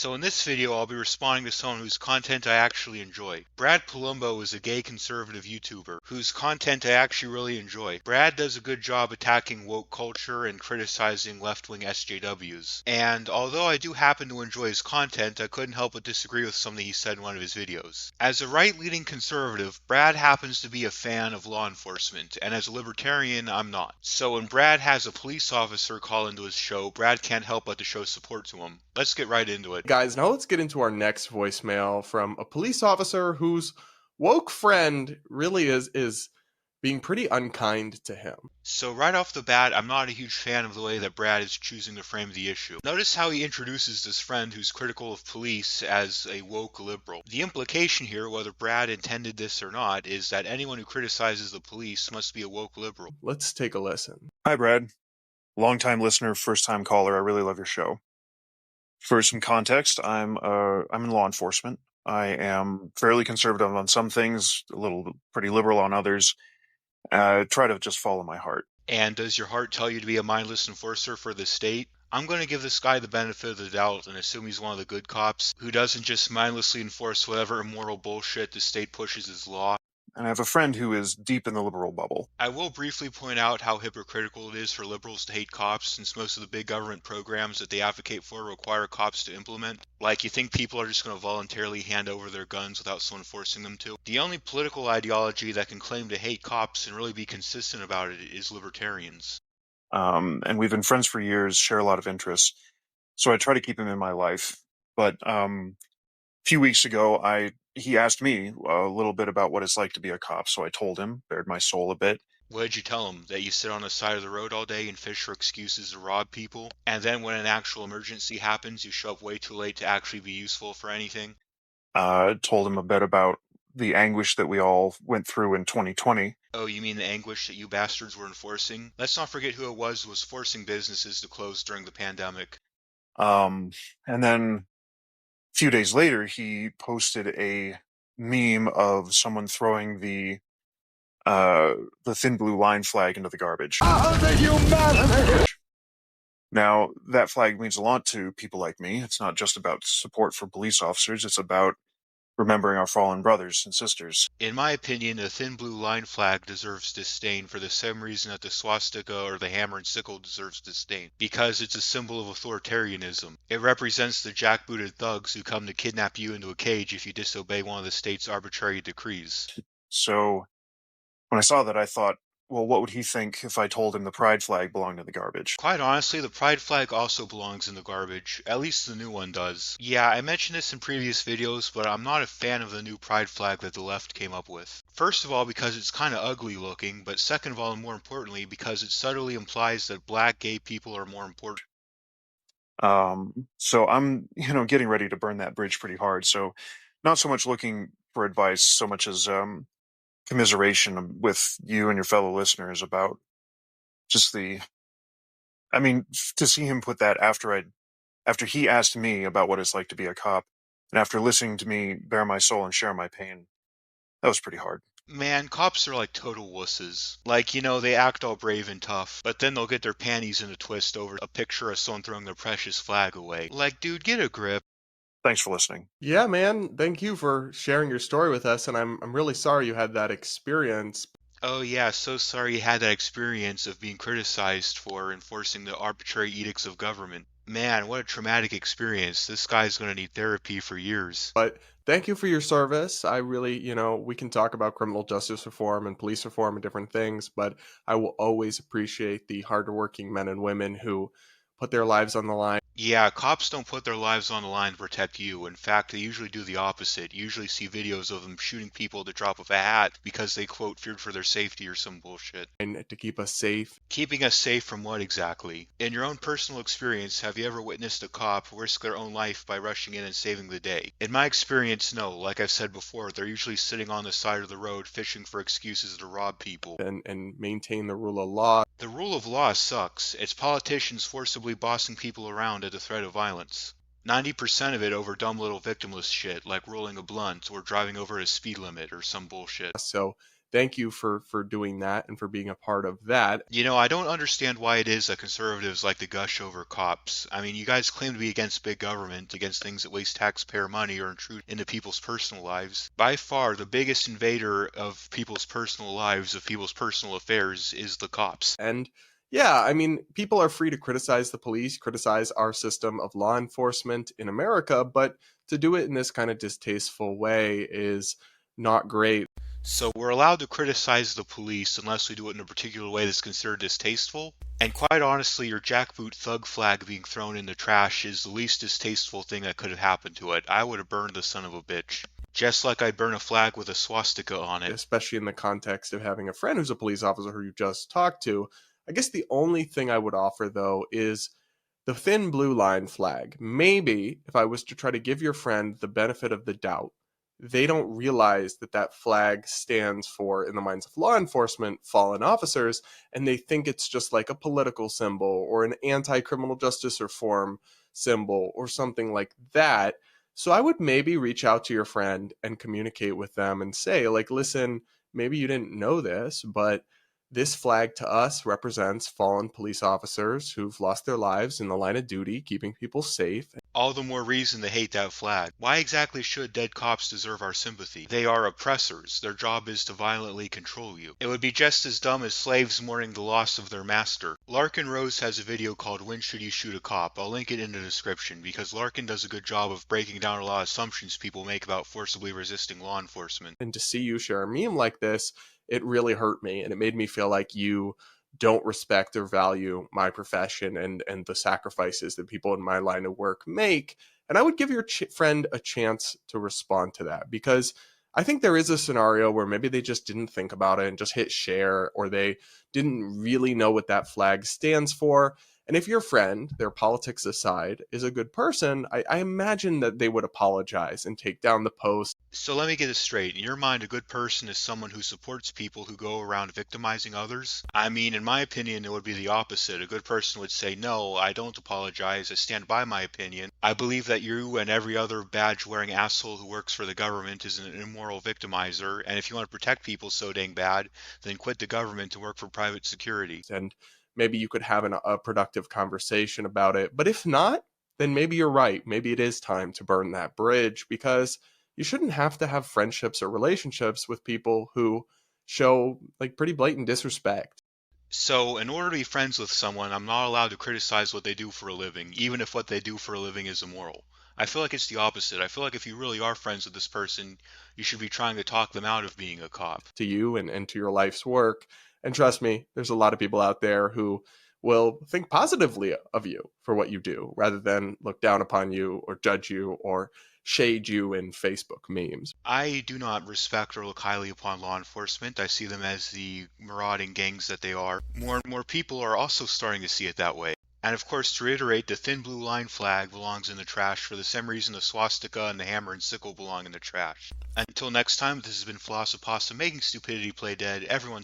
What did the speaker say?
So in this video, I'll be responding to someone whose content I actually enjoy. Brad Polumbo is a gay conservative YouTuber whose content I actually really enjoy. Brad does a good job attacking woke culture and criticizing left-wing SJWs. And although I do happen to enjoy his content, I couldn't help but disagree with something he said in one of his videos. As a right-leaning conservative, Brad happens to be a fan of law enforcement, and as a libertarian, I'm not. So when Brad has a police officer call into his show, Brad can't help but to show support to him. Let's get right into it. Guys, now let's get into our next voicemail from a police officer whose woke friend really is being pretty unkind to him. So right off the bat, I'm not a huge fan of the way that Brad is choosing to frame the issue. Notice how he introduces this friend who's critical of police as a woke liberal. The implication here, whether Brad intended this or not, is that anyone who criticizes the police must be a woke liberal. Let's take a listen. Hi, Brad. Long-time listener, first-time caller. I really love your show. For some context, I'm in law enforcement. I am fairly conservative on some things, pretty liberal on others. Try to just follow my heart. And does your heart tell you to be a mindless enforcer for the state? I'm going to give this guy the benefit of the doubt and assume he's one of the good cops who doesn't just mindlessly enforce whatever immoral bullshit the state pushes as law. And I have a friend who is deep in the liberal bubble. I will briefly point out how hypocritical it is for liberals to hate cops, since most of the big government programs that they advocate for require cops to implement. Like, you think people are just going to voluntarily hand over their guns without someone forcing them to? The only political ideology that can claim to hate cops and really be consistent about it is libertarians. And we've been friends for years, share a lot of interests. So I try to keep him in my life. But a few weeks ago, he asked me a little bit about what it's like to be a cop, so I told him, bared my soul a bit. What did you tell him? That you sit on the side of the road all day and fish for excuses to rob people? And then when an actual emergency happens, you show up way too late to actually be useful for anything? Told him a bit about the anguish that we all went through in 2020. Oh, you mean the anguish that you bastards were enforcing? Let's not forget who it was who was forcing businesses to close during the pandemic. And then a few days later, he posted a meme of someone throwing the thin blue line flag into the garbage. Now, that flag means a lot to people like me. It's not just about support for police officers. It's about remembering our fallen brothers and sisters. In my opinion, the thin blue line flag deserves disdain for the same reason that the swastika or the hammer and sickle deserves disdain. Because it's a symbol of authoritarianism. It represents the jackbooted thugs who come to kidnap you into a cage if you disobey one of the state's arbitrary decrees. So, when I saw that, I thought, well, what would he think if I told him the pride flag belonged in the garbage? Quite honestly, the pride flag also belongs in the garbage. At least the new one does. Yeah, I mentioned this in previous videos, but I'm not a fan of the new pride flag that the left came up with. First of all, because it's kinda ugly looking, but second of all, and more importantly, because it subtly implies that black gay people are more important. So I'm, getting ready to burn that bridge pretty hard. So not so much looking for advice, so much as, commiseration with you and your fellow listeners about just to see him put that after he asked me about what it's like to be a cop, and after listening to me bare my soul and share my pain, that was pretty hard. Man, cops are like total wusses. Like, they act all brave and tough, but then they'll get their panties in a twist over a picture of someone throwing their precious flag away. Like, dude, get a grip. Thanks for listening. Yeah, man, thank you for sharing your story with us, and I'm really sorry you had that experience. Oh yeah, so sorry you had that experience of being criticized for enforcing the arbitrary edicts of government. Man, what a traumatic experience. This guy's gonna need therapy for years. But thank you for your service. I really, we can talk about criminal justice reform and police reform and different things, but I will always appreciate the hardworking men and women who put their lives on the line. Yeah, cops don't put their lives on the line to protect you. In fact, they usually do the opposite. You usually see videos of them shooting people at the drop of a hat because they, quote, feared for their safety or some bullshit. And to keep us safe. Keeping us safe from what exactly? In your own personal experience, have you ever witnessed a cop risk their own life by rushing in and saving the day? In my experience, no. Like I've said before, they're usually sitting on the side of the road fishing for excuses to rob people. And maintain the rule of law. The rule of law sucks. It's politicians forcibly bossing people around at the threat of violence. 90% of it over dumb little victimless shit like rolling a blunt or driving over a speed limit or some bullshit. So thank you for doing that and for being a part of that. I don't understand why it is that conservatives like to gush over cops. I mean, you guys claim to be against big government, against things that waste taxpayer money or intrude into people's personal lives. By far, the biggest invader of people's personal lives, of people's personal affairs, is the cops. And yeah, I mean, people are free to criticize the police, criticize our system of law enforcement in America, but to do it in this kind of distasteful way is not great. So we're allowed to criticize the police unless we do it in a particular way that's considered distasteful. And quite honestly, your jackboot thug flag being thrown in the trash is the least distasteful thing that could have happened to it. I would have burned the son of a bitch. Just like I'd burn a flag with a swastika on it. Especially in the context of having a friend who's a police officer who you just talked to. I guess the only thing I would offer, though, is the thin blue line flag. Maybe if I was to try to give your friend the benefit of the doubt, they don't realize that that flag stands for, in the minds of law enforcement, fallen officers, and they think it's just like a political symbol or an anti-criminal justice reform symbol or something like that. So I would maybe reach out to your friend and communicate with them and say, like, listen, maybe you didn't know this, but this flag to us represents fallen police officers who've lost their lives in the line of duty, keeping people safe. All the more reason to hate that flag. Why exactly should dead cops deserve our sympathy? They are oppressors. Their job is to violently control you. It would be just as dumb as slaves mourning the loss of their master. Larken Rose has a video called When Should You Shoot a Cop? I'll link it in the description because Larken does a good job of breaking down a lot of assumptions people make about forcibly resisting law enforcement. And to see you share a meme like this, it really hurt me, and it made me feel like you don't respect or value my profession and the sacrifices that people in my line of work make. And I would give your friend a chance to respond to that, because I think there is a scenario where maybe they just didn't think about it and just hit share, or they didn't really know what that flag stands for. And if your friend, their politics aside, is a good person, I imagine that they would apologize and take down the post. So let me get this straight. In your mind, a good person is someone who supports people who go around victimizing others? I mean, in my opinion, it would be the opposite. A good person would say, no, I don't apologize. I stand by my opinion. I believe that you and every other badge-wearing asshole who works for the government is an immoral victimizer. And if you want to protect people so dang bad, then quit the government and work for private security. And maybe you could have a productive conversation about it. But if not, then maybe you're right. Maybe it is time to burn that bridge, because you shouldn't have to have friendships or relationships with people who show like pretty blatant disrespect. So, in order to be friends with someone, I'm not allowed to criticize what they do for a living, even if what they do for a living is immoral. I feel like it's the opposite. I feel like if you really are friends with this person, you should be trying to talk them out of being a cop. To you and to your life's work. And trust me, there's a lot of people out there who will think positively of you for what you do, rather than look down upon you or judge you or shade you in Facebook memes. I do not respect or look highly upon law enforcement. I see them as the marauding gangs that they are. More and more people are also starting to see it that way. And of course, to reiterate, the thin blue line flag belongs in the trash for the same reason the swastika and the hammer and sickle belong in the trash. Until next time, this has been Philosophasta making stupidity play dead. Everyone take